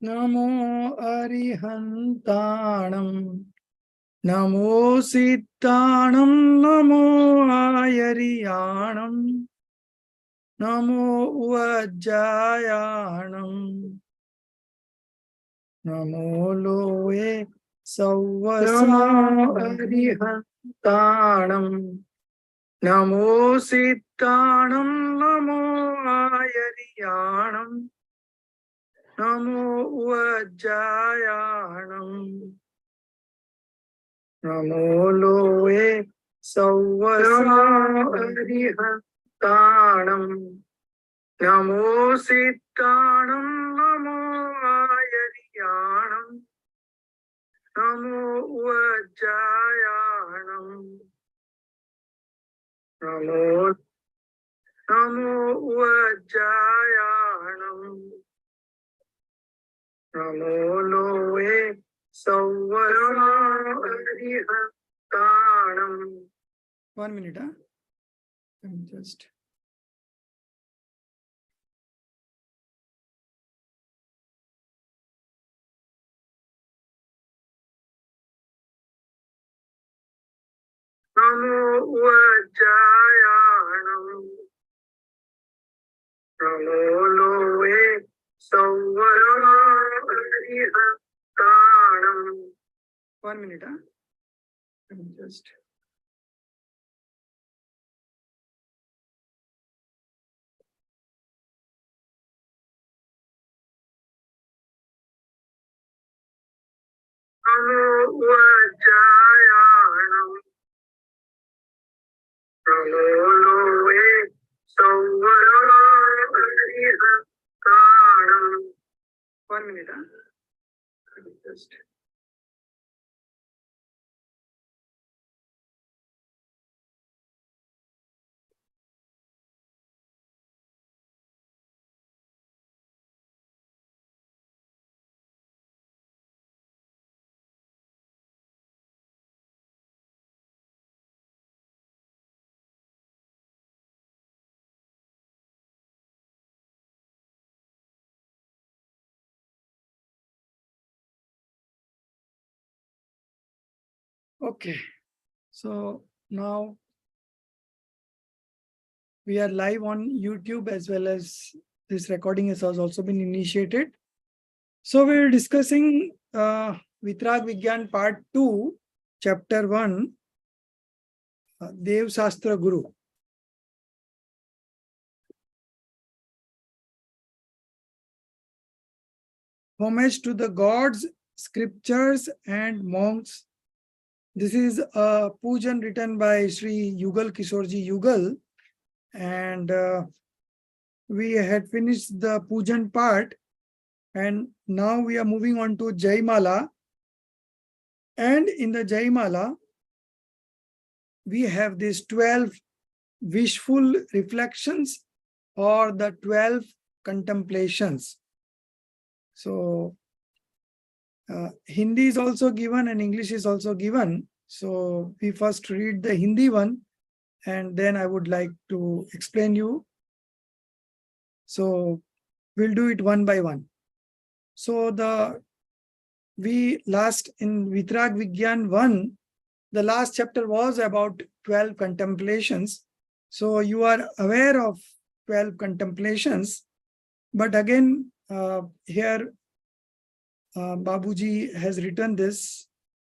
NaMo अरिहन्ताणं NaMo सिद्धाणं NaMo आयर्याणं NaMo उज्जायाणं NaMo लोये सव्वसामो अरिहन्ताणं NaMo सिद्धाणं NaMo आयर्याणं NaMo उज्जायाणं NaMo लोये सव्वसामो अरिहन्ताणं NaMo सिद्धाणं NaMo आयर्याणं NaMo उज्जायाणं NaMo उज्जायाणं NaMo लोये सव्वसामो अरिहन्ताणं. 1 minute, just NaMo उज्जायाणं NaMo लोये सव्वसामो अरिहन्ताणं. 1 minute, just NaMo उज्जायाणं NaMo लोये सव्वसामो अरिहन्ताणं. 1 minute, just okay. So now we are live on YouTube, as well as this recording has also been initiated. So we are discussing Vitrag Vigyan Part 2, Chapter 1, Dev Shastra Guru. Homage to the gods, scriptures and monks. This is a pujan written by Sri Yugal Kisorji Yugal, and we had finished the pujan part, and now we are moving on to Jaimala. And in the Jaimala, we have these 12 wishful reflections, or the 12 contemplations. So Hindi is also given and English is also given. So we first read the Hindi one, and then I would like to explain you. So we'll do it one by one. So we last in Vitrag Vigyan 1, the last chapter was about 12 contemplations. So you are aware of 12 contemplations, but again here Babuji has written this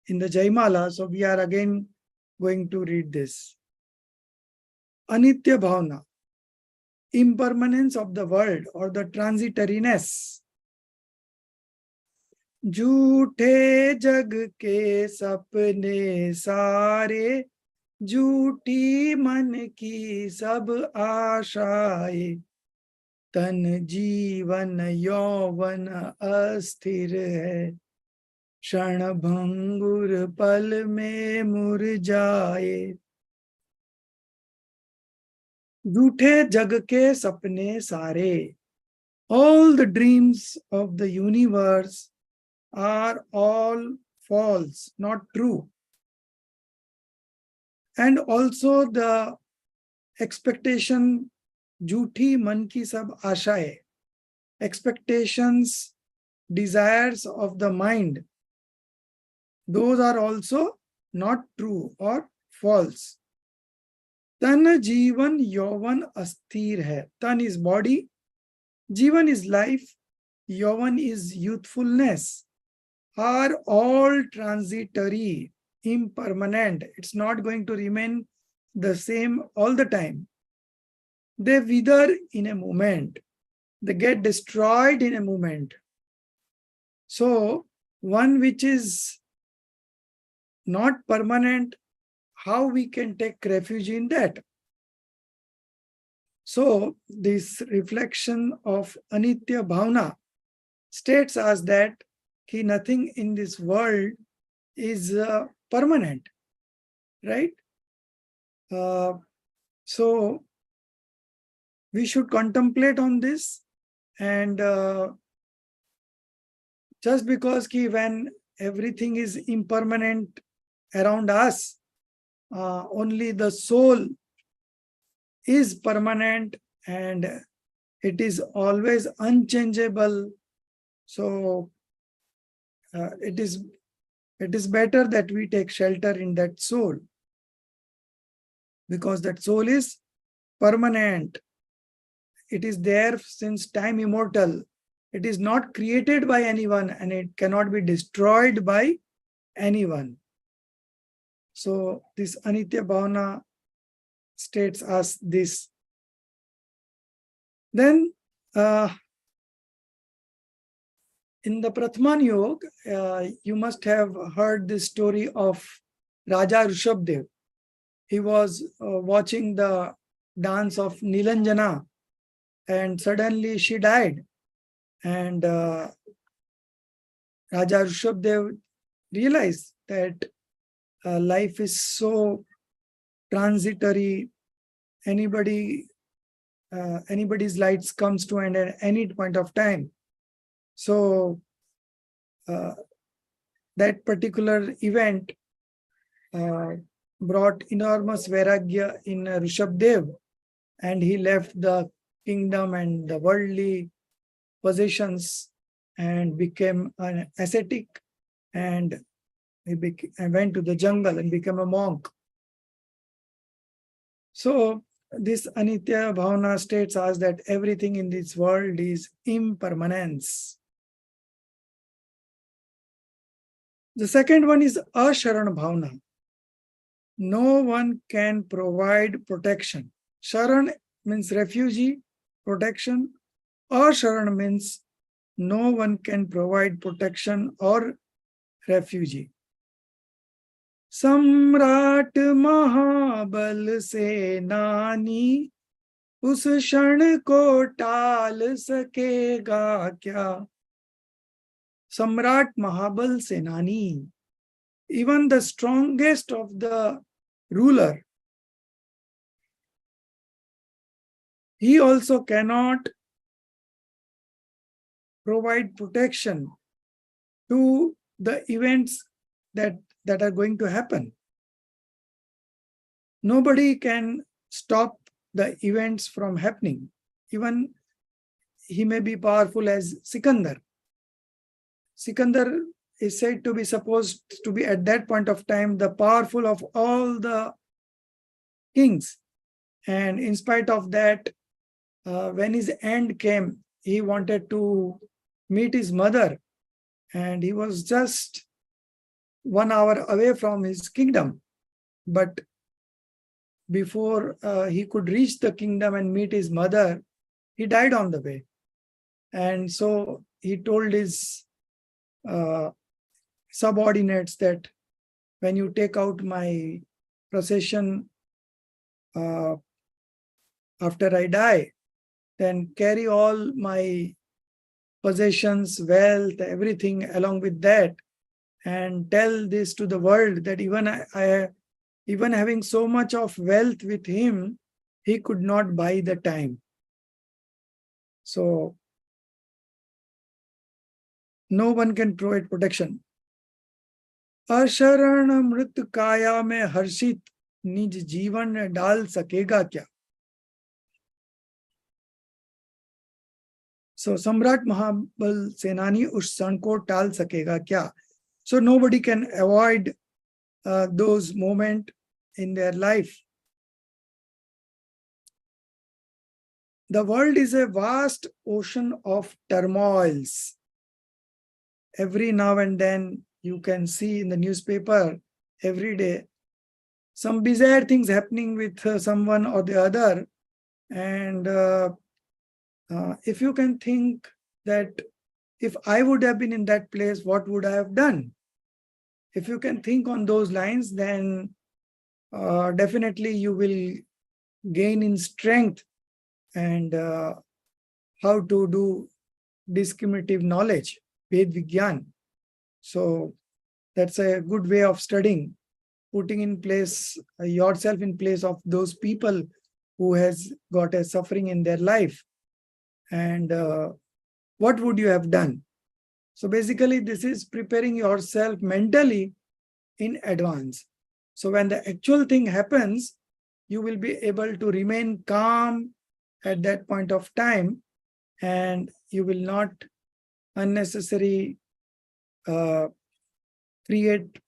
in the Jaimala, so we are again going to read this. Anitya Bhavna, impermanence of the world or the transitoriness. झूठे जग के सपने सारे, झूठी मन की सब आशाएं, तन जीवन यौवन अस्थिर है, क्षण भंगुर पल में मुरझाए. झूठे जग के सपने सारे, all the dreams of the universe are all false, not true. And also the expectation, jhoothi man ki sab ashaएं, expectations desires of the mind, those are also not true or false. Tan Jivan Yauvan Asthir hai. Tan is body, Jivan is life, Yauvan is youthfulness, are all transitory, impermanent. It's not going to remain the same all the time. They wither in a moment. They get destroyed in a moment. So, one which is not permanent, how we can take refuge in that? So, this reflection of Anitya Bhavana states us that nothing in this world is permanent, right? So, we should contemplate on this, and just because when everything is impermanent around us, only the soul is permanent and it is always unchangeable. So it is better that we take shelter in that soul, because that soul is permanent. It is there since time immortal. It is not created by anyone and it cannot be destroyed by anyone. So this Anitya Bhavana states us this. Then in the Pratman Yoga, you must have heard the story of Raja Rishabdev. He was watching the dance of Nilanjana and suddenly she died. And Raja Rishabdev realized that life is so transitory. Anybody's lights comes to end at any point of time. So that particular event brought enormous vairagya in Rishabdev, and he left the kingdom and the worldly possessions and became an ascetic, and he went to the jungle and became a monk. So this Anitya Bhavana states us that everything in this world is impermanence. The second one is Asharan Bhavana. No one can provide protection. Sharan means refugee, protection. Asharan means no one can provide protection or refugee. सम्राट महाबल सेनानी उस क्षण को टाल सकेगा क्या? Samrat Mahabal Senani, even the strongest of the ruler, he also cannot provide protection to the events that are going to happen. Nobody can stop the events from happening. Even he may be powerful as Sikandar. Sikandar is said to be supposed to be at that point of time the powerful of all the kings. And in spite of that, when his end came, he wanted to meet his mother, and he was just 1 hour away from his kingdom. But before he could reach the kingdom and meet his mother, he died on the way. And so he told his subordinates that when you take out my procession after I die, then carry all my possessions, wealth, everything along with that, and tell this to the world that even having so much of wealth with him, he could not buy the time. So no one can provide protection. अशरण मृत काया में हर्षित निज जीवन डाल सकेगा क्या? So Samrat Mahabal Senani उस क्षण को टाल सकेगा क्या? So nobody can avoid those moments in their life. The world is a vast ocean of turmoils. Every now and then you can see in the newspaper every day some bizarre things happening with someone or the other. And if you can think that if I would have been in that place, what would I have done? If you can think on those lines, then definitely you will gain in strength and how to do discriminative knowledge, Ved Vigyan. So that's a good way of studying, putting in place yourself in place of those people who has got a suffering in their life. And what would you have done? So basically, this is preparing yourself mentally in advance. So when the actual thing happens, you will be able to remain calm at that point of time, and you will not unnecessarily create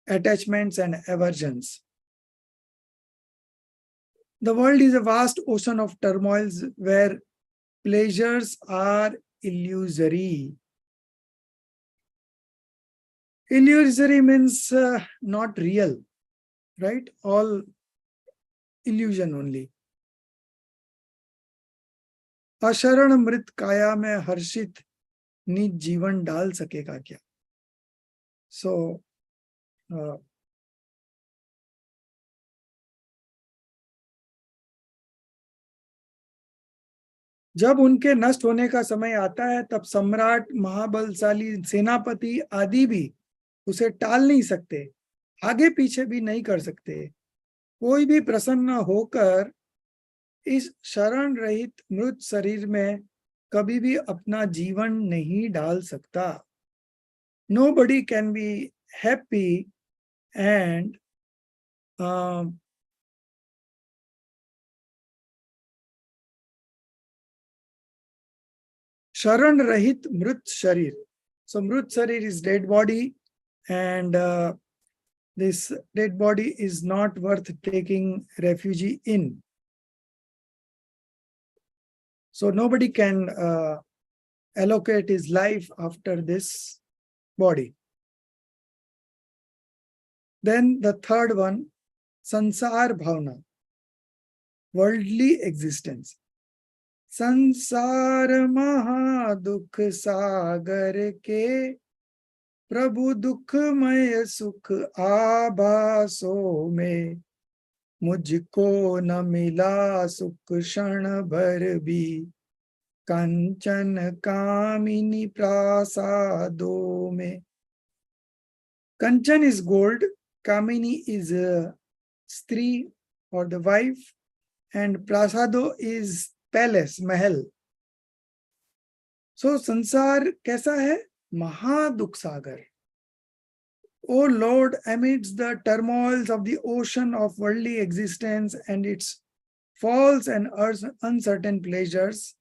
attachments and aversions. The world is a vast ocean of turmoils where pleasures are illusory. Illusory means not real, right? All illusion only. अशरण मृत काया में हर्षित निज जीवन डाल सकेगा क्या? So जब उनके नष्ट होने का समय आता है, तब सम्राट, महाबलशाली सेनापति आदि भी उसे टाल नहीं सकते, आगे पीछे भी नहीं कर सकते। कोई भी प्रसन्न होकर इस शरण रहित मृत शरीर में कभी भी अपना जीवन नहीं डाल सकता। Nobody can be happy and sharan rahit mrut sharir. So mrut sharir is dead body, and this dead body is not worth taking refuge in. So nobody can allocate his life after this body. Then the third one, sansar bhavna, worldly existence. संसार महा दुख सागर के प्रभु दुखमय सुख आभासों में मुझको न मिला सुख क्षण भर भी कंचन कामिनी प्रासादों में. Kanchan is gold, Kamini is Stri or the wife, and Prasado is palace, Mahal. So संसार कैसा है? महादुख सागर. O Lord, amidst the turmoils of the ocean of worldly existence and its false and uncertain pleasures,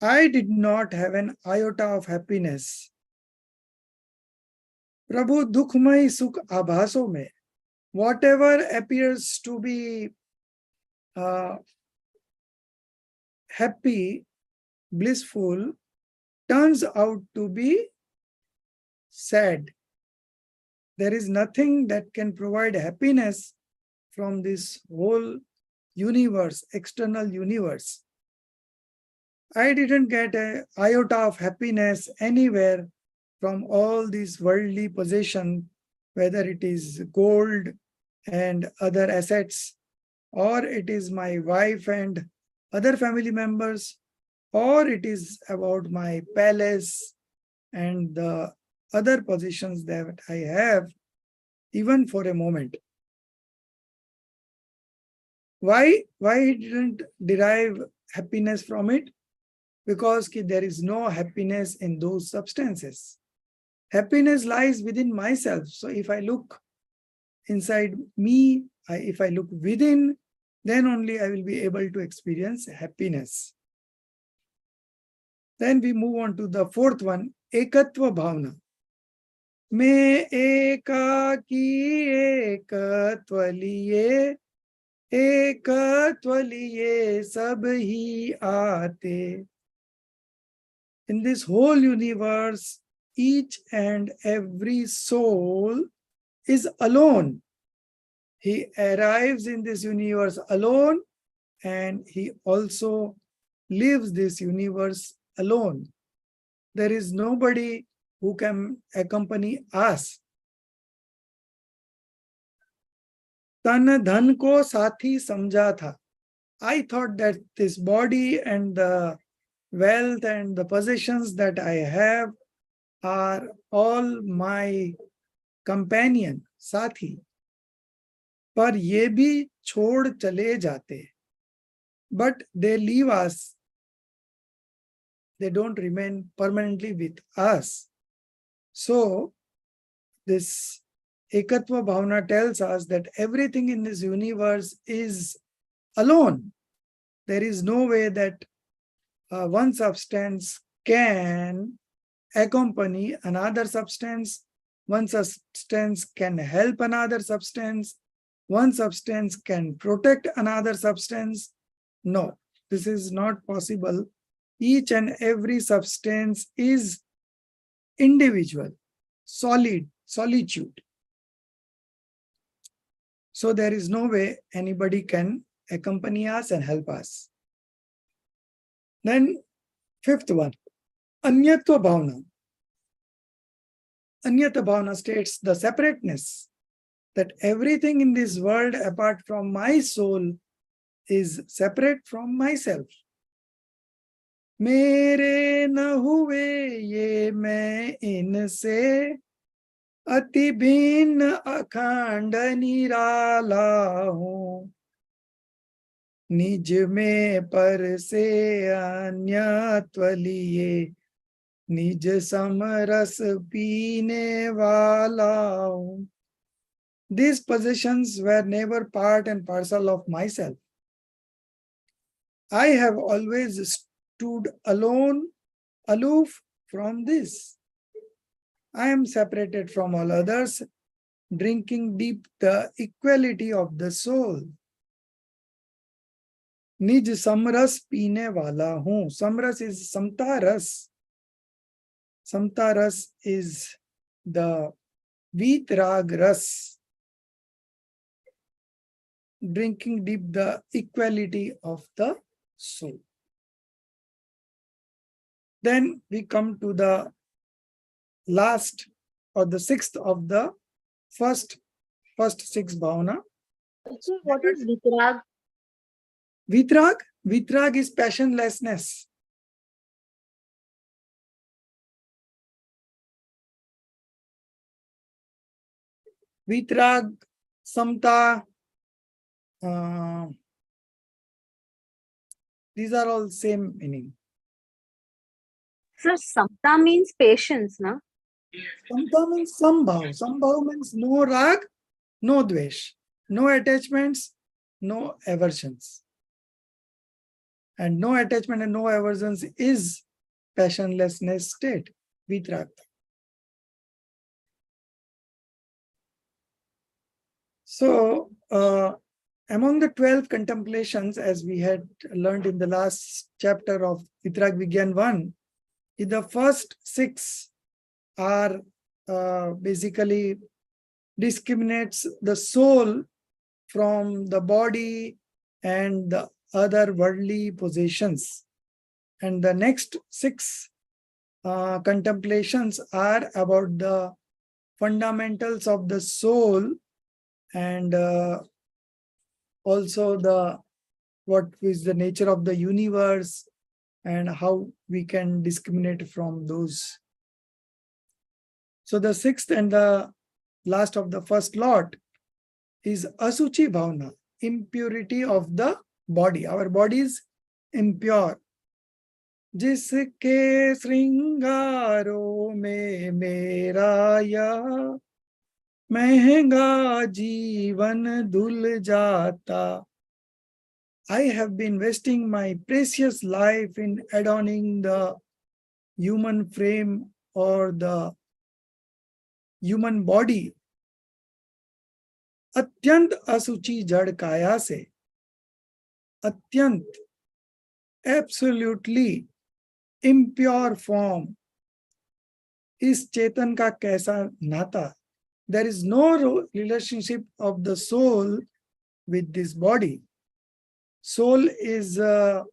I did not have an iota of happiness. प्रभु दुखमय सुख आभासों में, whatever appears to be happy, blissful, turns out to be sad. There is nothing that can provide happiness from this whole universe, external universe. I didn't get an iota of happiness anywhere from all these worldly possessions, whether it is gold and other assets, or it is my wife and other family members, or it is about my palace and the other possessions that I have, even for a moment. Why didn't derive happiness from it? Because there is no happiness in those substances. Happiness lies within myself. So if I look inside me, if I look within, then only I will be able to experience happiness. Then we move on to the fourth one, ekatva bhavna. मैं एकाकी एकत्व लिए सब ही आते. In this whole universe, each and every soul is alone. He arrives in this universe alone, and he also leaves this universe alone. There is nobody who can accompany us. तन धन को साथी समझा था. I thought that this body and the wealth and the possessions that I have are all my companion, साथी. पर ये भी छोड़ चले जाते. But they leave us. They don't remain permanently with us. So this Ekatva Bhavana tells us that everything in this universe is alone. There is no way that one substance can accompany another substance. One substance can help another substance. One substance can protect another substance. No, this is not possible. Each and every substance is individual, solitude. So there is no way anybody can accompany us and help us. Then fifth one, Anyatva Bhavana. Anyatva Bhavana states the separateness, that everything in this world apart from my soul is separate from myself. मेरे न हुए ये मैं इनसे अति भिन्न अखंड निराला हूँ. निज में पर से अन्यत्व लिए निज समरस पीने वाला हूँ. These possessions were never part and parcel of myself. I have always stood alone, aloof from this. I am separated from all others, drinking deep the equality of the soul. Nij samras peene wala hoon. Samras is samta ras. Samta ras is the vitrag ras. Drinking deep the equality of the soul. Then we come to the last or the sixth of the first six bhavana. So what is vitrag? Vitrag is passionlessness. Vitrag, samta, these are all same meaning. Sir, samta means patience, na? Samta means sambhav. Sambhav means no rag, no dvesh, no attachments, no aversions. And no attachment and no aversions is passionlessness state, vitrag. So, among the 12 contemplations, as we had learned in the last chapter of Vitrag Vigyan 1, the first 6 are basically discriminates the soul from the body and the other worldly possessions. And the next 6 contemplations are about the fundamentals of the soul and also what is the nature of the universe and how we can discriminate from those. So the sixth and the last of the first lot is Asuchi Bhavana, impurity of the body. Our body is impure. जिसके श्रृंगारों में मेरा या महंगा जीवन धुल जाता. I have been wasting my precious life in adorning the human frame or the human body, अत्यंत असुचि जड़ काया से, अत्यंत absolutely impure form, इस चेतन का कैसा नाता? There is no relationship of the soul with this body. Soul is a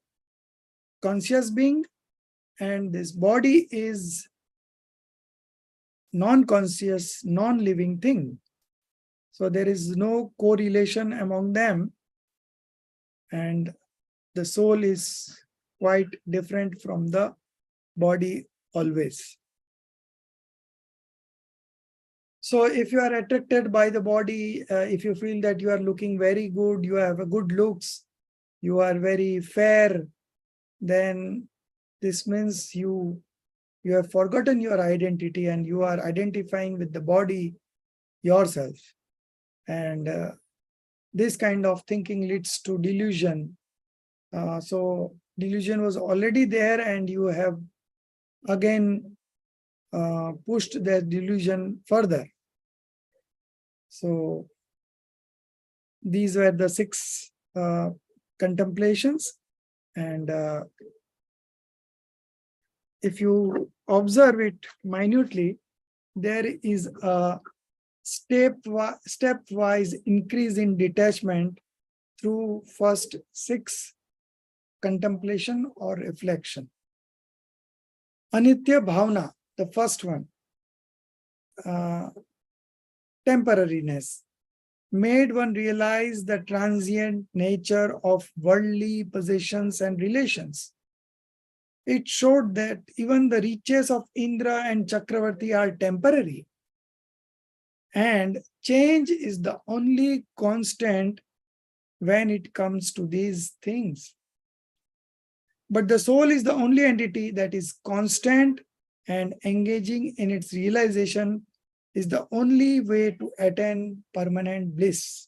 conscious being and this body is non-conscious, non-living thing. So there is no correlation among them, and the soul is quite different from the body always. So if you are attracted by the body, if you feel that you are looking very good, you have a good looks, you are very fair, then this means you have forgotten your identity and you are identifying with the body yourself. And this kind of thinking leads to delusion. So delusion was already there and you have again pushed that delusion further. So these were the 6 contemplations, and if you observe it minutely, there is a stepwise increase in detachment through first 6 contemplation or reflection. Anitya Bhavna, the first one, temporariness, made one realize the transient nature of worldly possessions and relations. It showed that even the riches of Indra and Chakravarti are temporary, and change is the only constant when it comes to these things. But the soul is the only entity that is constant, and engaging in its realization is the only way to attain permanent bliss.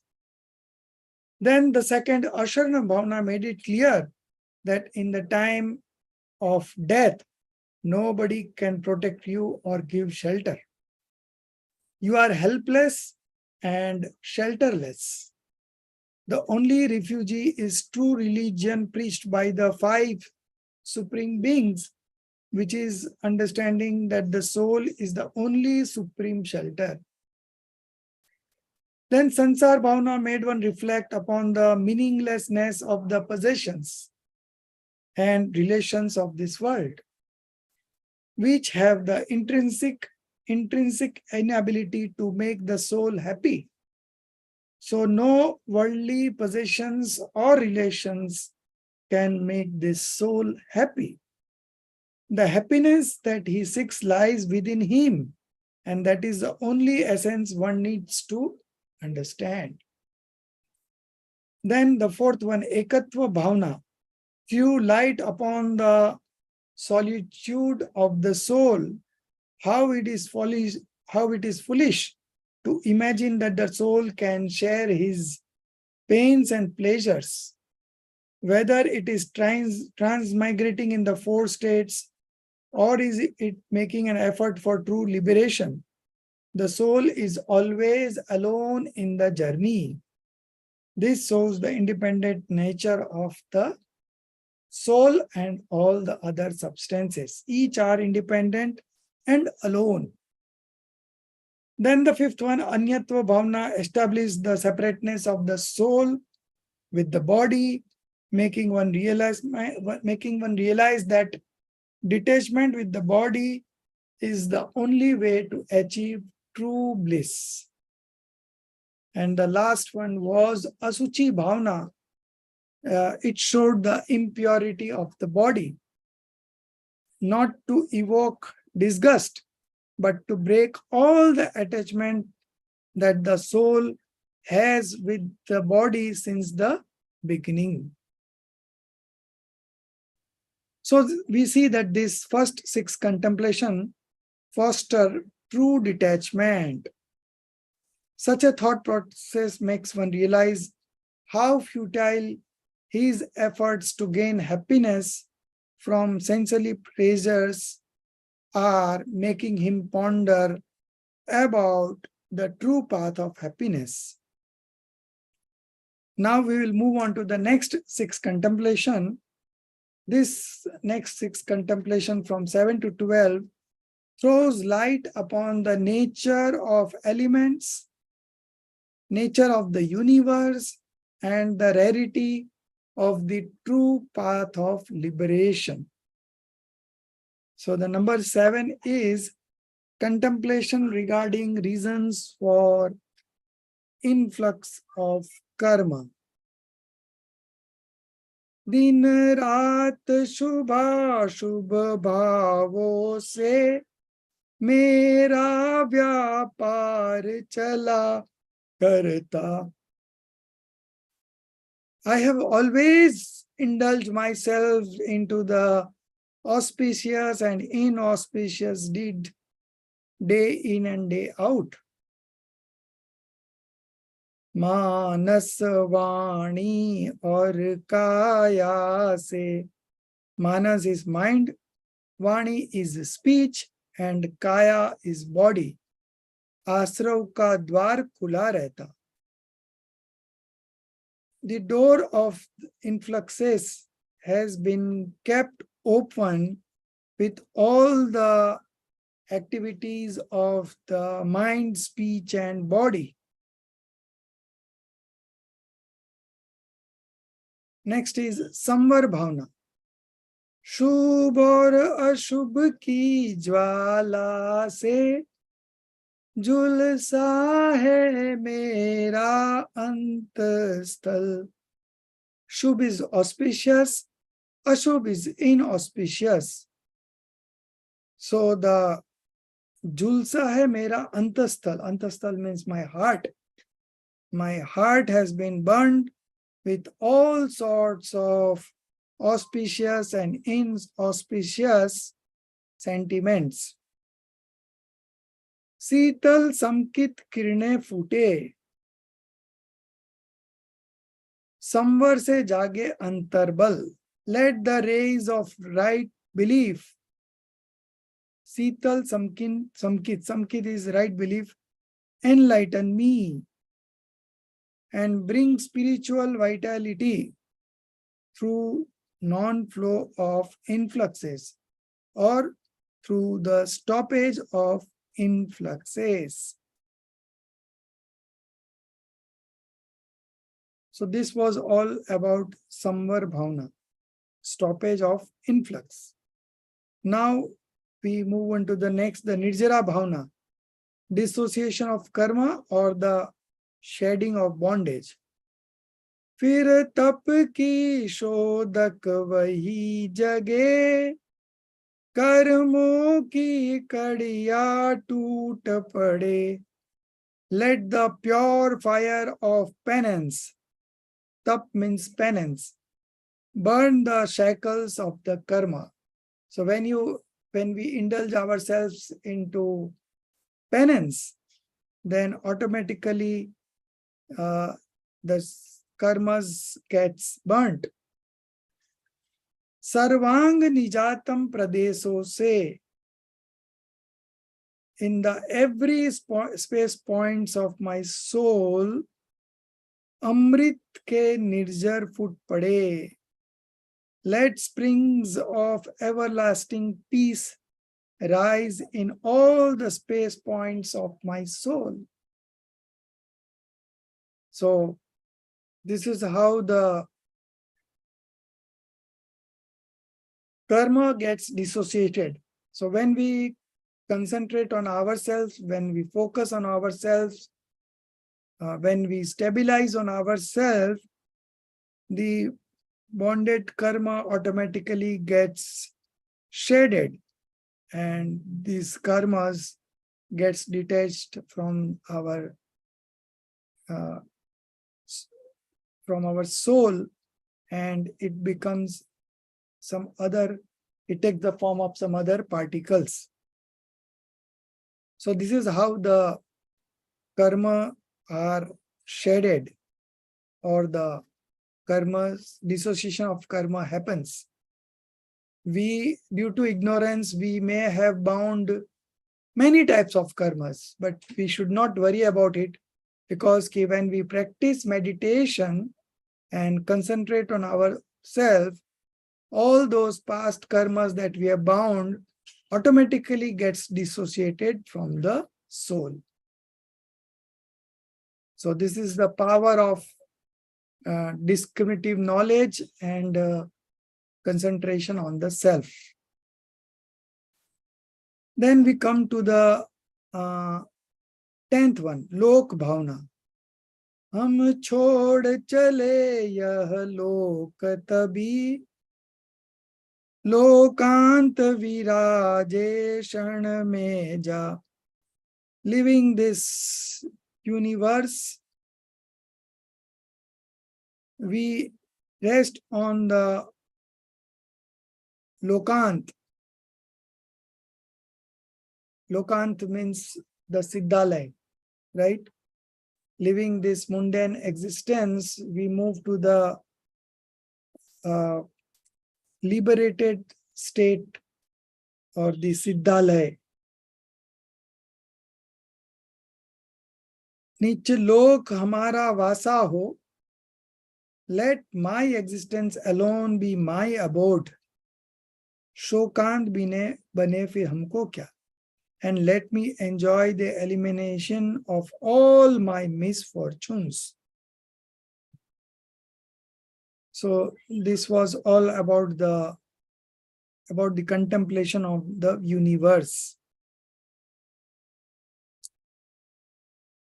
Then the second Asharana Bhavana made it clear that in the time of death, nobody can protect you or give shelter. You are helpless and shelterless. The only refugee is true religion preached by the 5 supreme beings, which is understanding that the soul is the only supreme shelter. Then Sansar Bhavana made one reflect upon the meaninglessness of the possessions and relations of this world, which have the intrinsic inability to make the soul happy. So no worldly possessions or relations can make this soul happy. The happiness that he seeks lies within him, and that is the only essence one needs to understand. Then the fourth one, Ekatva Bhavana, threw light upon the solitude of the soul, how it is foolish to imagine that the soul can share his pains and pleasures, whether it is transmigrating in the 4 states or is it making an effort for true liberation. The soul is always alone in the journey. This shows the independent nature of the soul and all the other substances. Each are independent and alone. Then the fifth one, Anyatva Bhavana, established the separateness of the soul with the body, making one realize that detachment with the body is the only way to achieve true bliss. And the last one was Asuchi Bhavana. It showed the impurity of the body, not to evoke disgust, but to break all the attachment that the soul has with the body since the beginning. So we see that this first 6 contemplation foster true detachment. Such a thought process makes one realize how futile his efforts to gain happiness from sensory pleasures are making him ponder about the true path of happiness. Now we will move on to the next 6 contemplation. This next 6 contemplation from 7 to 12 throws light upon the nature of elements, nature of the universe, and the rarity of the true path of liberation. So the number 7 is contemplation regarding reasons for influx of karma. दिन रात शुभाशुभ भावों से मेरा व्यापार चला करता. I have always indulged myself into the auspicious and inauspicious deed day in and day out. मानस वाणी और काया से, manas is mind, vani is speech, and kaya is body. आश्रव का द्वार खुला रहता. The door of influxes has been kept open with all the activities of the mind, speech, and body. Next is samvar bhavna. शुभ और अशुभ की ज्वाला से झुलसा है मेरा अंतस्थल. Shubh is auspicious, Ashubh is inauspicious. So the Julsa hai mera antasthal. Antasthal means my heart. My heart has been burned with all sorts of auspicious and inauspicious sentiments. शीतल समकित किरणें फूटे, संवर से जागे अंतर्बल. Let the rays of right belief, Sheetal समकित is right belief, enlighten me and bring spiritual vitality through non-flow of influxes or through the stoppage of influxes. So this was all about Samvar Bhavna, stoppage of influx. Now we move on to the next, the Nirjara Bhavna, dissociation of karma or the shedding of bondage. फिर तप की शोधक वही जगे, कर्मों की कड़िया टूट पड़े. Let the pure fire of penance, tap means penance, burn the shackles of the karma. So when we indulge ourselves into penance, then automatically the karmas gets burnt. Sarvang nijatam pradeso se, in the every space points of my soul, amrit ke nirjar fut pade. Let springs of everlasting peace rise in all the space points of my soul. So this is how the karma gets dissociated. So when we concentrate on ourselves, when we focus on ourselves, when we stabilize on ourselves, the bonded karma automatically gets shaded and these karmas gets detached from our soul, and it becomes some other, it takes the form of some other particles. So this is how the karma are shaded, or the karma, dissociation of karma happens. We, due to ignorance, we may have bound many types of karmas, but we should not worry about it, because when we practice meditation and concentrate on ourselves, all those past karmas that we have bound automatically gets dissociated from the soul. So this is the power of discriminative knowledge and concentration on the self. Then we come to the 10th one, Lok Bhavna. हम छोड़ चले यह लोक तभी लोकांत विराजे क्षण में जा. Living this universe, we rest on the Lokant. Lokant means the Siddhalaya, right? Living this mundane existence, we move to the liberated state or the Siddhalaya. नीच लोक हमारा वासा हो, let my existence alone be my abode. शोकांत बने फिर हमको क्या? And let me enjoy the elimination of all my misfortunes. So this was all about the contemplation of the universe.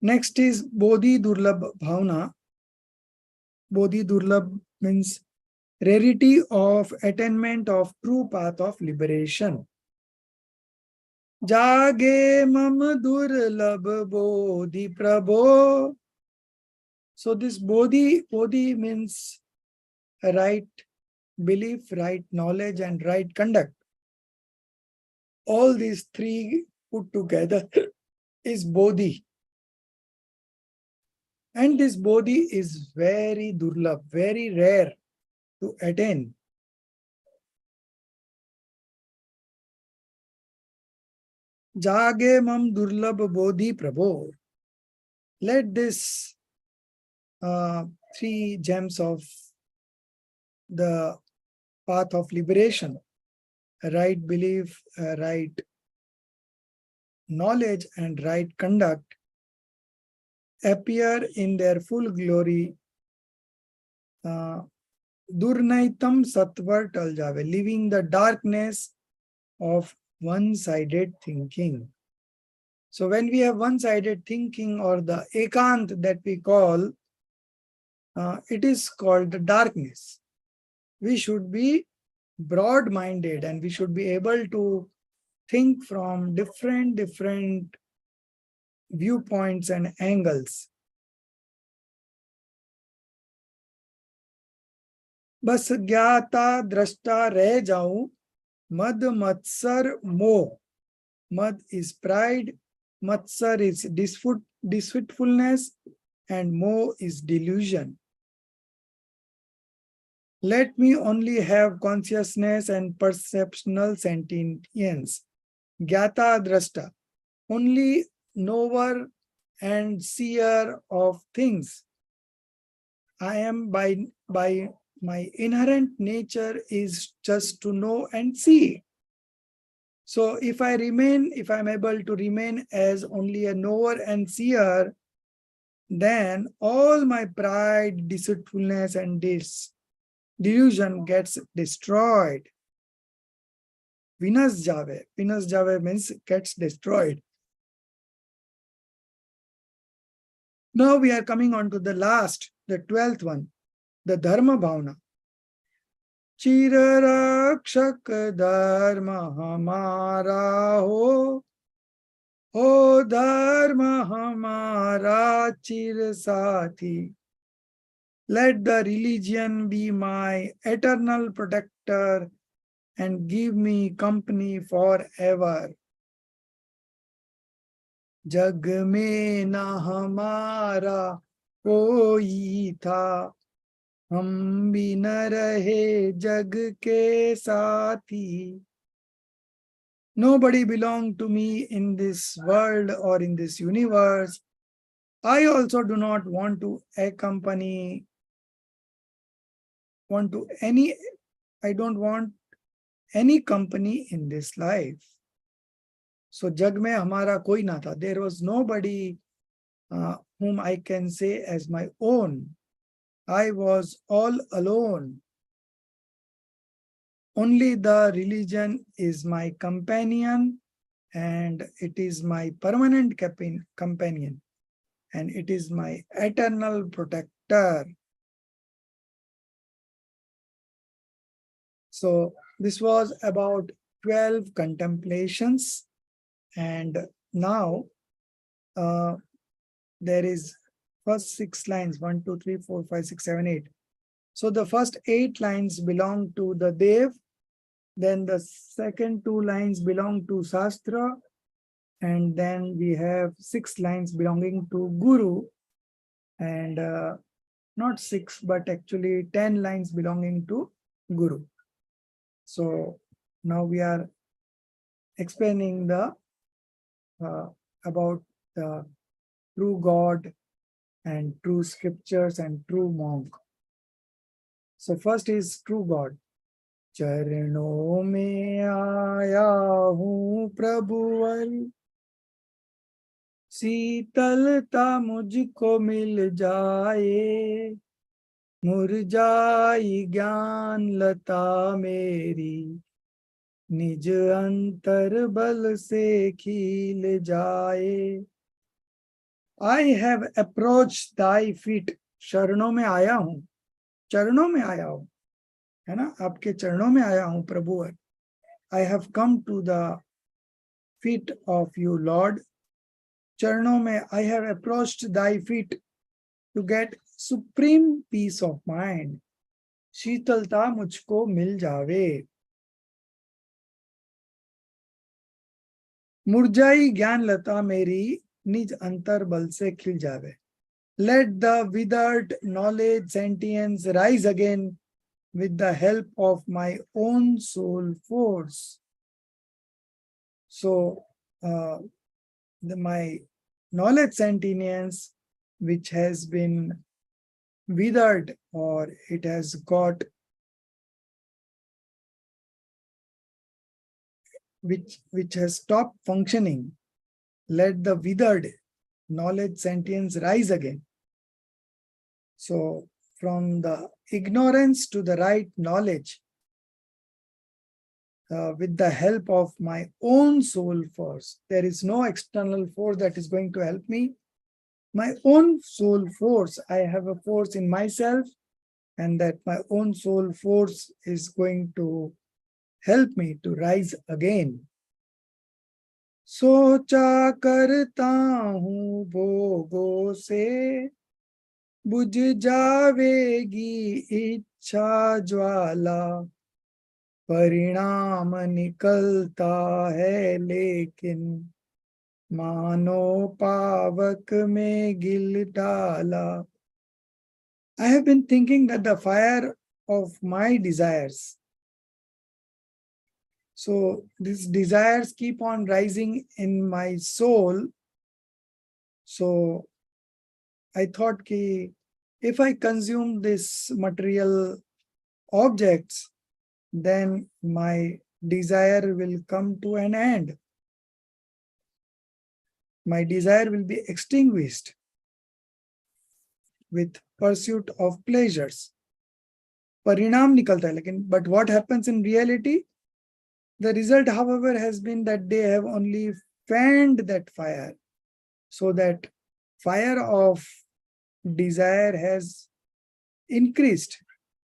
Next is Bodhi Durlabh Bhavna. Bodhi Durlabh means rarity of attainment of true path of liberation. Jage mam durlabh bodhi prabho. So this bodhi means right belief, right knowledge, and right conduct. All these three put together is bodhi. And this bodhi is very durlabh, very rare to attain. Jage mam durlabh bodhi prabho. Let this three gems of the path of liberation, right belief, right knowledge, and right conduct, appear in their full glory. Durnaitam satvar tal jave, leaving the darkness of one-sided thinking. So when we have one-sided thinking, or the ekant that we call, it is called the darkness. We should be broad-minded, and we should be able to think from different viewpoints and angles. बस ज्ञाता दृष्टा रह जाऊं, मद मत्सर मोह. Mad is pride, matsar is deceitfulness, and moh is delusion. Let me only have consciousness and perceptional sentience. Gyata drashta, only knower and seer of things. I am by my inherent nature is just to know and see. So if I'm able to remain as only a knower and seer, then all my pride, deceitfulness, and this delusion gets destroyed. Vinas jave means gets destroyed. Now we are coming on to the last, the 12th one, the Dharma Bhavana. Chirarakshak dharma hamara ho dharma hamara chir sathi. Let the religion be my eternal protector and give me company forever. जग में न हमारा कोई था, हम भी न रहे जग के साथी. Nobody belong to me in this world or in this universe. I also do not want to accompany, want to any, I don't want any company in this life. So जग में हमारा कोई ना था. There was nobody whom I can say as my own. I was all alone. Only the religion is my companion, and it is my permanent companion, and it is my eternal protector. So this was about 12 contemplations, and now there is first 6 lines, 1, 2, 3, 4, 5, 6, 7, 8. So the first 8 lines belong to the Dev, then the second 2 lines belong to Shastra, and then we have 6 lines belonging to Guru, and not 6, but actually 10 lines belonging to Guru. So now we are explaining the about the true God and true scriptures and true monk. So first is true God. चरणों में आया हूँ प्रभुवर, शीतलता मुझको मिल जाए, मुरझाई ज्ञान लता मेरी, निज अंतर बल से खिल जाए. I have approached thy feet. शरणों में आया हूँ, चरणों में आया हूँ, है ना, आपके चरणों में आया हूँ प्रभुवर. I have come to the feet of you, Lord. चरणों में, I have approached thy feet to get supreme peace of mind. शीतलता मुझको मिल जावे. मुरझाई ज्ञान लता मेरी, निज अंतर बल से खिल जावे. Let the withered knowledge sentience rise again with the help of my own soul force. So my knowledge sentience, which has been withered, or it has got, which has stopped functioning, let the withered knowledge sentience rise again. So from the ignorance to the right knowledge, with the help of my own soul force. There is no external force that is going to help me. My own soul force, I have a force in myself, and that my own soul force is going to help me to rise again. सोचा करता हूँ भोगों से, बुझ जावेगी इच्छा ज्वाला, परिणाम निकलता है लेकिन मानो पावक में गिल डाला. I have been thinking that the fire of my desires, so these desires keep on rising in my soul. So I thought ki if I consume this material objects, then my desire will come to an end. My desire will be extinguished with pursuit of pleasures. Parinam nikalta hai, lekin, but what happens in reality? The result, however, has been that they have only fanned that fire. So that fire of desire has increased.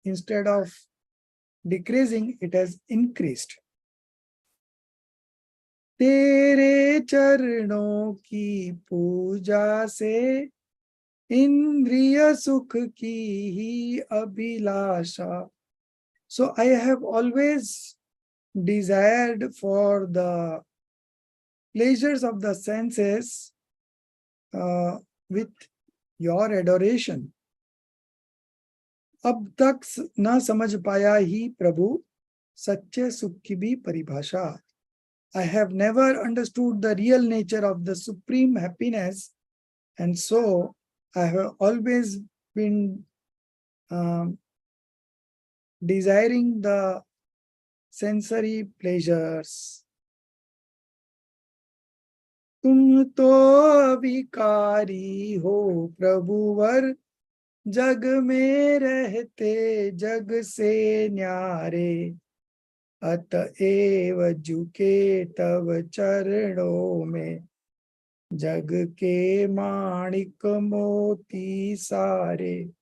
Instead of decreasing, it has increased. तेरे चरणों की पूजा से इंद्रिय सुख की ही अभिलाषा. So I have always desired for the pleasures of the senses with your adoration. अब तक न समझ पाया ही प्रभु सच्चे सुख की भी परिभाषा. I have never understood the real nature of the supreme happiness, and so I have always been desiring the sensory pleasures. तुम तो अविकारी हो प्रभुवर, जग में रहते जग से न्यारे, अतएव झुके तव चरणों में, जग के माणिक मोती सारे.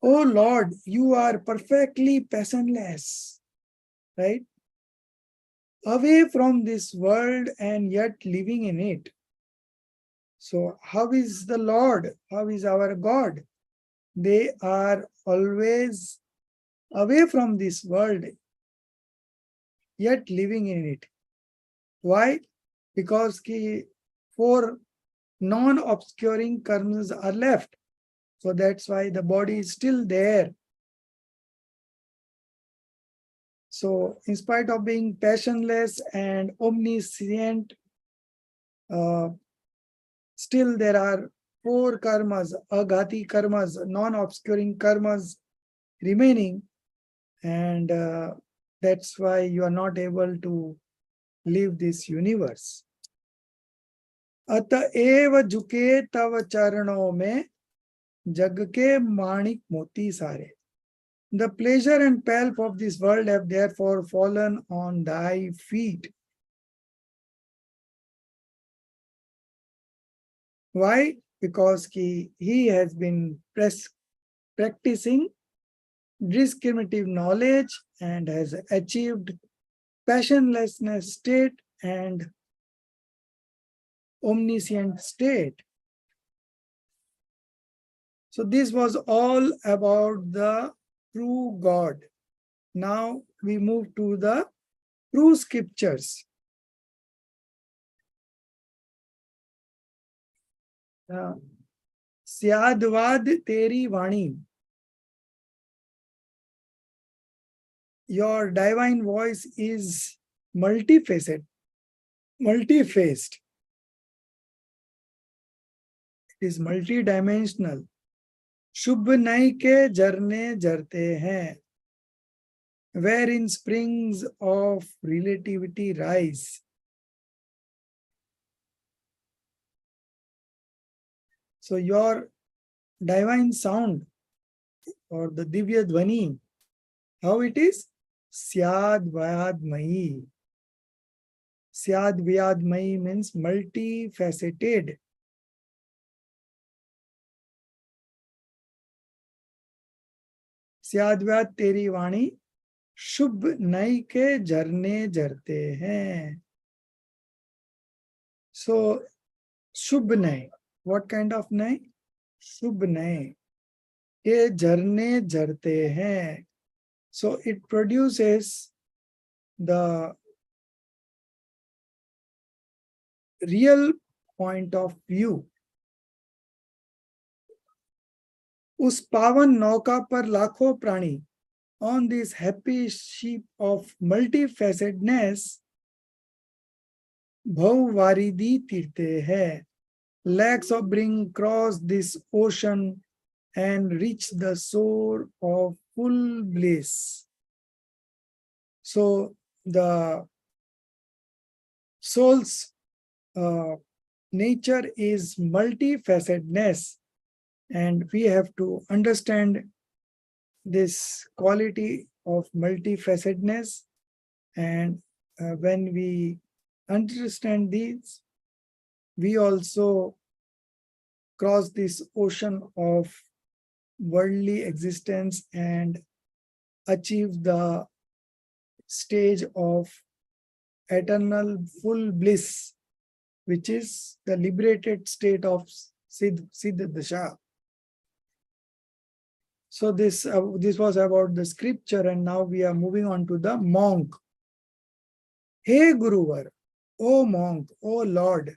Oh Lord, you are perfectly passionless, right? Away from this world and yet living in it. So how is the Lord? How is our God? They are always away from this world, yet living in it. Why? Because the 4 non-obscuring karmas are left. So that's why the body is still there. So in spite of being passionless and omniscient, still there are 4 karmas, aghati karmas, non-obscuring karmas remaining, and that's why you are not able to live this universe. अतएव झुके तव चरणों में, जग के माणिक मोती सारे. The pleasure and pelf of this world have therefore fallen on thy feet. Why? Because he has been practicing discriminative knowledge and has achieved passionlessness state and omniscient state. So this was all about the true God. Now we move to the true scriptures. Syadvad teri vani. Your divine voice is multifaceted, multi-faced. It is multidimensional. शुभ नई के झरने झरते हैं, wherein springs of relativity rise. So your divine sound or the Divya Dhvani, how it is? Syad Vyadmayi. Syad Vyadmayi means multifaceted. Syadvyad तेरी वाणी शुभ नई के झरने झरते हैं. So शुभ नई, what kind of नई? शुभ नई के झरने झरते हैं. So it produces the real point of view. उस पावन नौका पर लाखों प्राणी, on this happy ship of multifacetedness, भव वारिदी तीरते हैं. Lakhs of beings cross this ocean and reach the shore of full bliss. So the soul's nature is multifacetedness, and we have to understand this quality of multifacetedness. And when we understand these, we also cross this ocean of worldly existence and achieve the stage of eternal full bliss, which is the liberated state of Siddha Dasha. So this was about the scripture, and now we are moving on to the monk. Hey Guruvar, O monk, O Lord,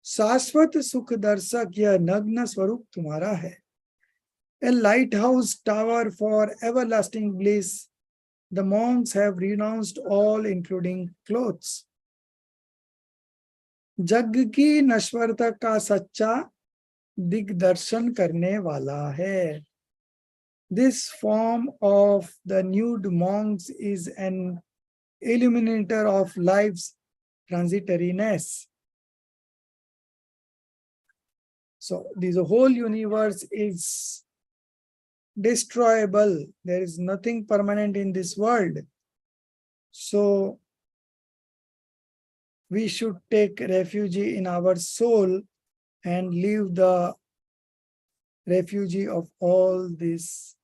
शाश्वत सुख दर्शक यह नग्न स्वरूप तुम्हारा है. a lighthouse tower for everlasting bliss. The monks have renounced all, including clothes. जग की नश्वरता का सच्चा दिग्दर्शन करने वाला है. This form of the nude monks is an illuminator of life's transitoriness. So this whole universe is destroyable. There is nothing permanent in this world. So we should take refuge in our soul and leave the refuge of all these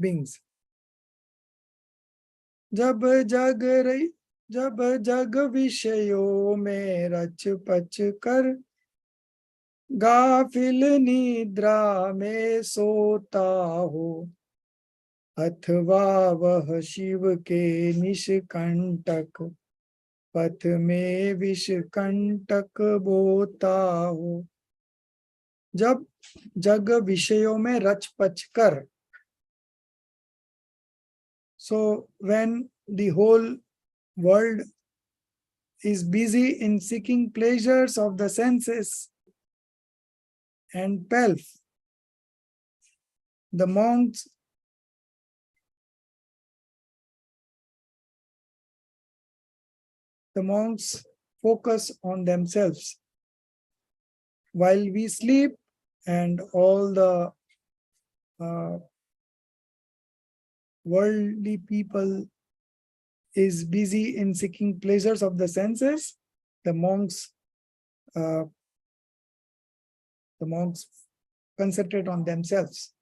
beings. जब जग विषयों में रच पच कर गाफिल निद्रा में सोता हो, अथवा वह शिव के निष्कंटक पथ में विषकंटक बोता हो. जब जग विषयों में रच पच कर. So when the whole world is busy in seeking pleasures of the senses and pelf, the monks focus on themselves while we sleep, and all the worldly people is busy in seeking pleasures of the senses. The monks concentrate on themselves.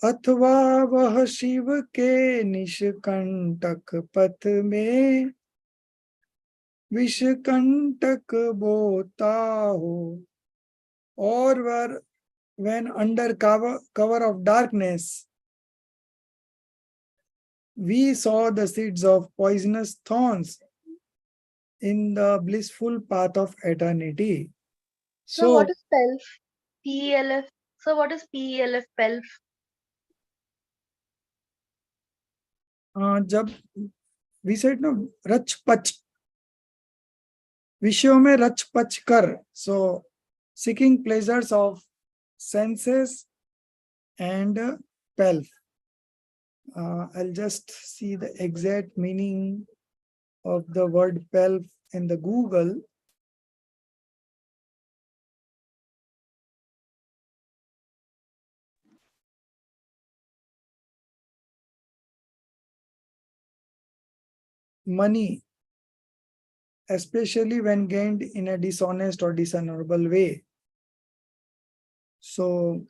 अथवा वह शिव के निष्कंटक पथ में विषकंटक बोता हो. Or when under cover of darkness we saw the seeds of poisonous thorns in the blissful path of eternity. So what is PELF? PELF. So what is PELF, PELF? जब we said no, रच पच, विषयों में रच पच कर. So seeking pleasures of senses and pelf. I'll just see the exact meaning of the word pelf in the Google. Money, especially when gained in a dishonest or dishonorable way. So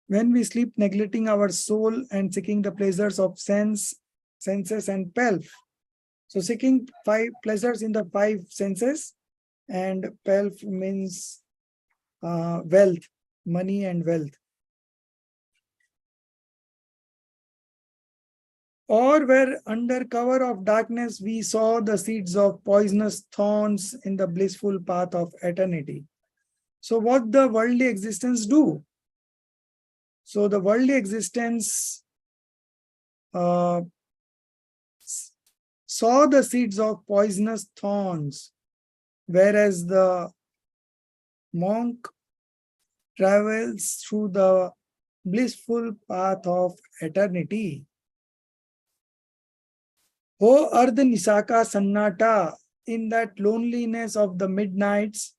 when we sleep, neglecting our soul and seeking the pleasures of senses and pelf. So seeking 5 pleasures in the 5 senses, and pelf means wealth, money and wealth. Or where under cover of darkness we saw the seeds of poisonous thorns in the blissful path of eternity. So what the worldly existence do? So the worldly existence saw the seeds of poisonous thorns, whereas the monk travels through the blissful path of eternity. O Ardh Nisaka Sannata, in that loneliness of the midnights,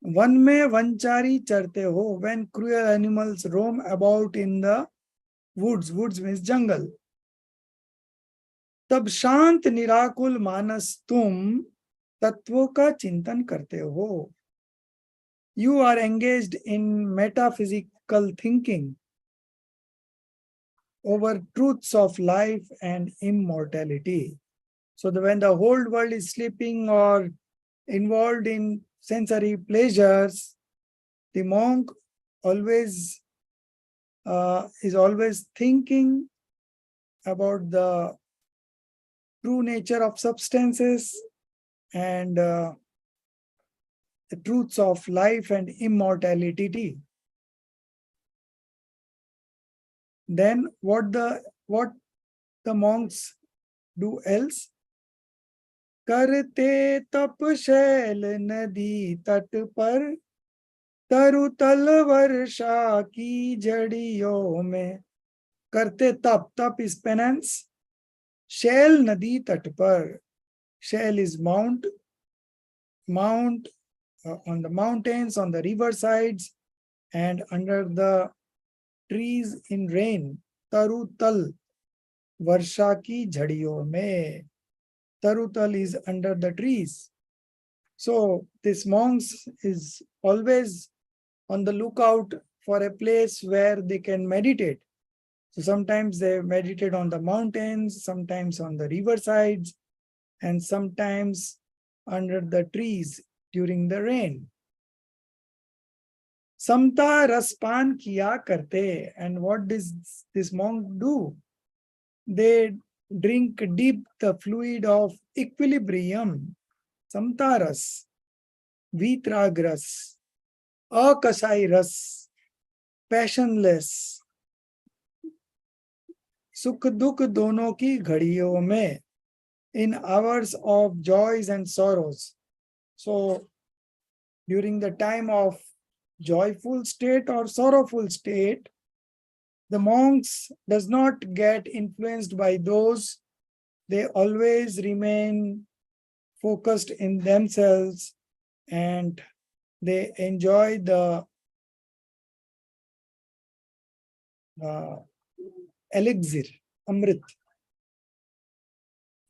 one में वनचारी चरते हो, when cruel animals roam about in the woods, woods means jungle, तब शांत निराकुल मानस तुम तत्वों का चिंतन करते हो. You are engaged in metaphysical thinking over truths of life and immortality. So when the whole world is sleeping or involved in sensory pleasures, the monk always is always thinking about the true nature of substances and the truths of life and immortality. Then what the monks do else? करते तप शैल नदी तट पर तरुतल वर्षा की झड़ियों में. करते तप, tap is penance. शैल नदी तट पर, shale is mount on the mountains, on the river sides, and under the trees in rain. Tarutal, varsha ki jhadiyon mein. Tarutal is under the trees. So this monks is always on the lookout for a place where they can meditate. So sometimes they meditate on the mountains, sometimes on the river sides, and sometimes under the trees during the rain. Samta raspan kiya karte. And what does this monk do? They drink deep the fluid of equilibrium. Samta ras, vitrag ras, akasai ras, passionless. सुख दुख दोनों की घड़ियों में, in hours of joys and sorrows. So during the time of joyful state or sorrowful state, the monks does not get influenced by those. They always remain focused in themselves and they enjoy the elixir, amrit.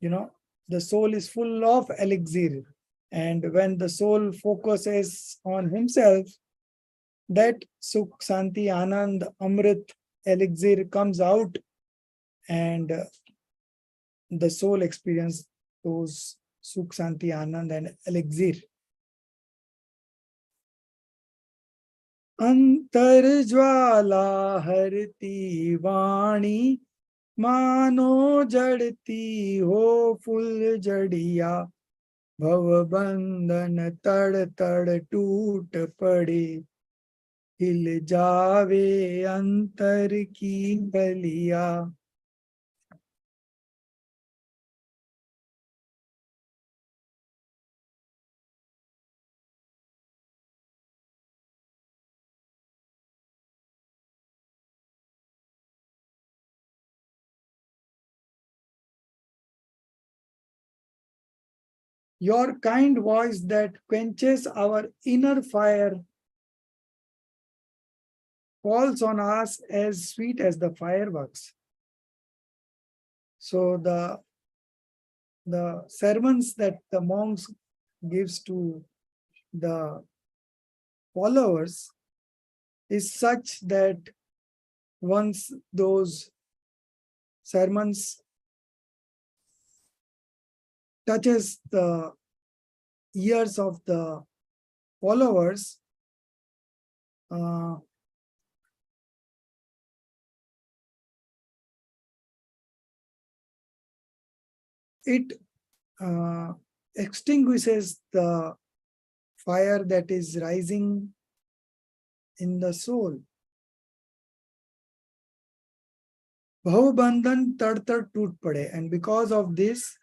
You know, the soul is full of elixir. And when the soul focuses on himself, that Sukh, Santi, Anand, Amrit, elixir comes out and the soul experiences those Sukh, Santi, Anand and elixir. अंतर ज्वाला हरती वाणी मानो जड़ती हो full Jadia भव बंधन तड़ तड़ टूट पड़े हिल जावे अंतर की Ballia. Your kind voice that quenches our inner fire falls on us as sweet as the fireworks. So the sermons that the monks gives to the followers is such that once those sermons touches the ears of the followers, it extinguishes the fire that is rising in the soul. Bhavbandhan tad tad toot pade. And because of this,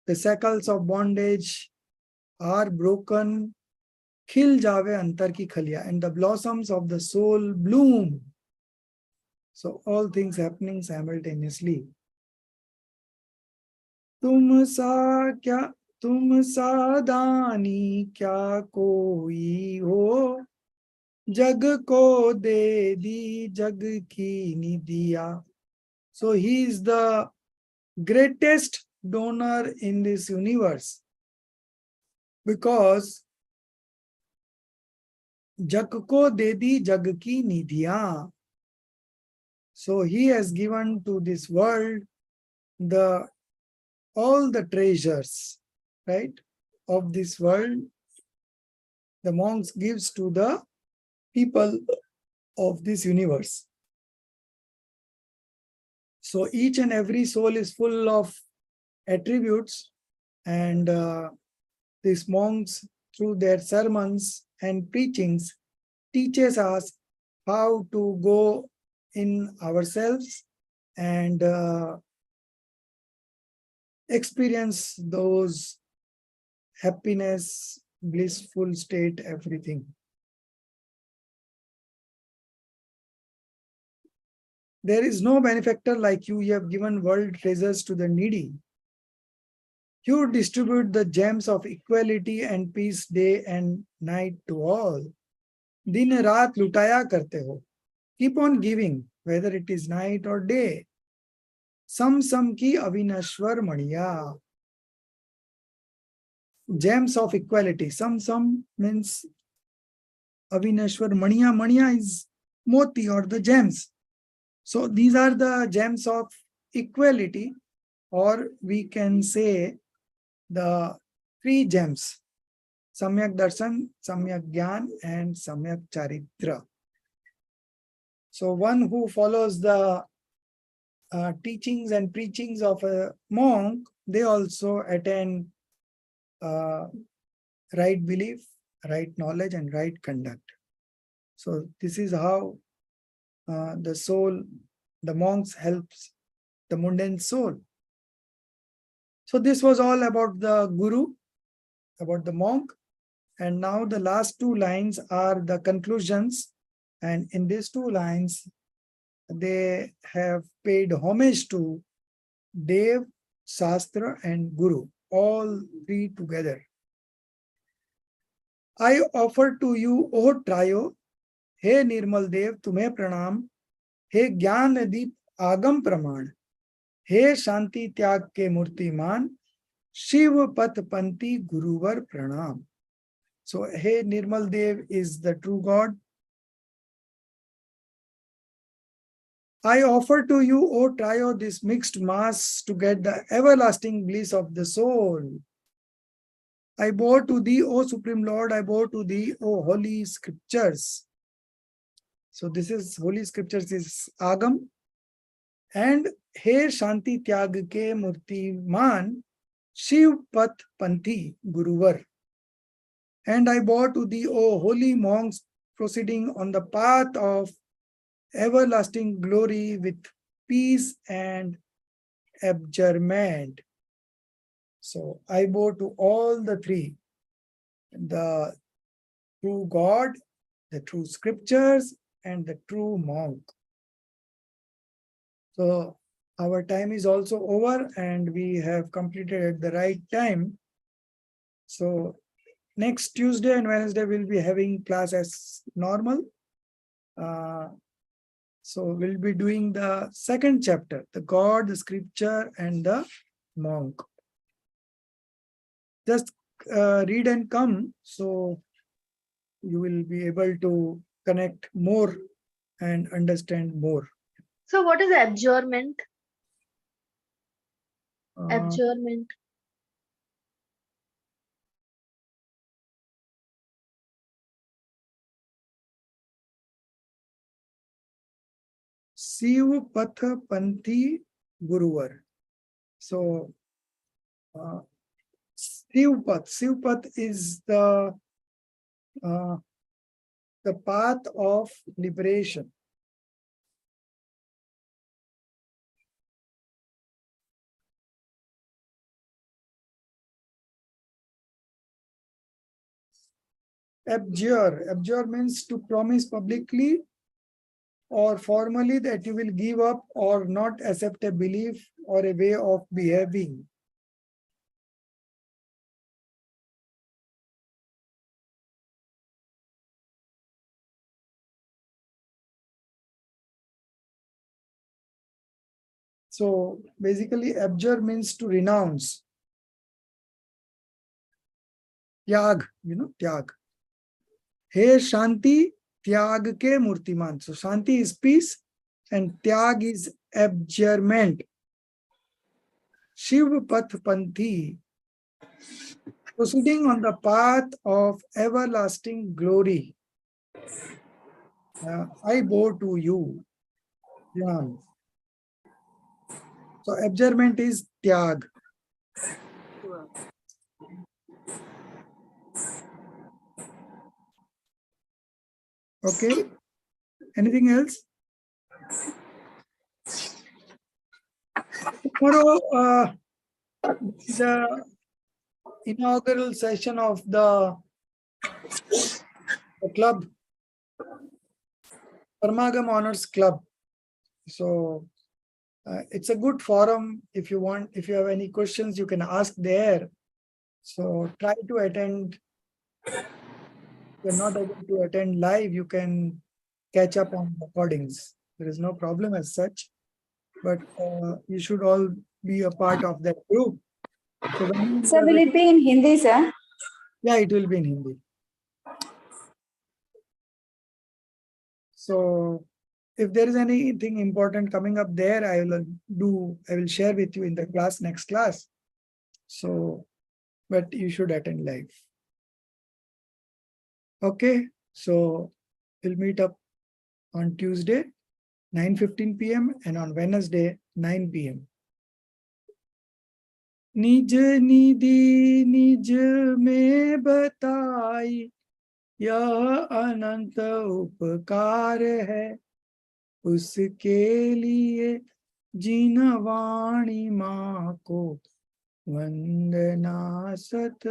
the shackles of bondage are broken. Khil jave antar ki khaliya. And the blossoms of the soul bloom. So all things happening simultaneously. तुम सा दानी क्या कोई हो जग को दे दी जग की निदिया. So he is the greatest donor in this universe because जग को दे दी जग की निधियां. So he has given to this world all the treasures, right, of this world. The monks gives to the people of this universe. So each and every soul is full of attributes, and these monks through their sermons and preachings teaches us how to go in ourselves and experience those happiness, blissful state, everything. There is no benefactor like you. You have given world treasures to the needy. You distribute the gems of equality and peace day and night to all. दिन रात लुटाया करते हो. Keep on giving, whether it is night or day. सम की अविनश्वर मणिया. Gems of equality. Some means Avinashwar Mania. Mania is moti or the gems. So these are the gems of equality, or we can say the three gems: Samyak Darshan, Samyak Gyan, and Samyak Charitra. So one who follows the teachings and preachings of a monk, they also attain right belief, right knowledge, and right conduct. So this is how the soul, the monks helps the mundane soul. So this was all about the guru, about the monk. And now the last two lines are the conclusions. And in these two lines, they have paid homage to Dev, Shastra, and Guru, all three together. I offer to you, O Trayo, हे निर्मल देव तुम्हें प्रणाम, हे ज्ञान दीप आगम प्रमाण, हे शांति त्याग के मूर्तिमान, शिव पथ पंथी गुरुवर pranam. So, hey Nirmal Dev is the true God. I offer to you, O Trayo, this mixed mass to get the everlasting bliss of the soul. I bow to thee, O Supreme Lord, I bow to thee, O holy scriptures. So this is holy scriptures is Agam. And He Shanti Tyag ke Murti Man, Shiv Path Panthi Guruvar. And I bow to thee, O holy monks, proceeding on the path of everlasting glory with peace and abjurement. So I bow to all the three, the true God, the true scriptures, and the true monk. So our time is also over and we have completed at the right time. So next Tuesday and Wednesday we'll be having class as normal. So we'll be doing the second chapter, the God, the scripture, and the monk. Just read and come, so you will be able to connect more and understand more. So what is adjournment? Uh, Adjournment. Shiv Path Panthi Guruvar. So Shiv Path is the path of liberation. Abjure means to promise publicly or formally that you will give up or not accept a belief or a way of behaving. So basically abjure means to renounce. Tyag, tyag. He Shanti Tyag ke Murtiman. So Shanti is peace and Tyag is abjurement. Shiv Path Panthi, proceeding on the path of everlasting glory. I bow to you. Yeah. So abjurement is Tyag. Okay. Anything else? Tomorrow, the inaugural session of the club, Parmagam Honors Club. So it's a good forum. If you want, if you have any questions, you can ask there. So try to attend. If you're not able to attend live, you can catch up on recordings. There is no problem as such, but you should all be a part of that group. So when you Sir, are will it be in Hindi, sir? yeah, it will be in Hindi. So if there is anything important coming up there, I will share with you in the class, next class. So, but you should attend live. Okay, so we'll meet up on Tuesday, 9:15 p.m. and on Wednesday, 9 p.m. निज निधि निज में बताई, यह अनंत उपकार है, उसके लिए जिन वाणी माँ को वंदना सत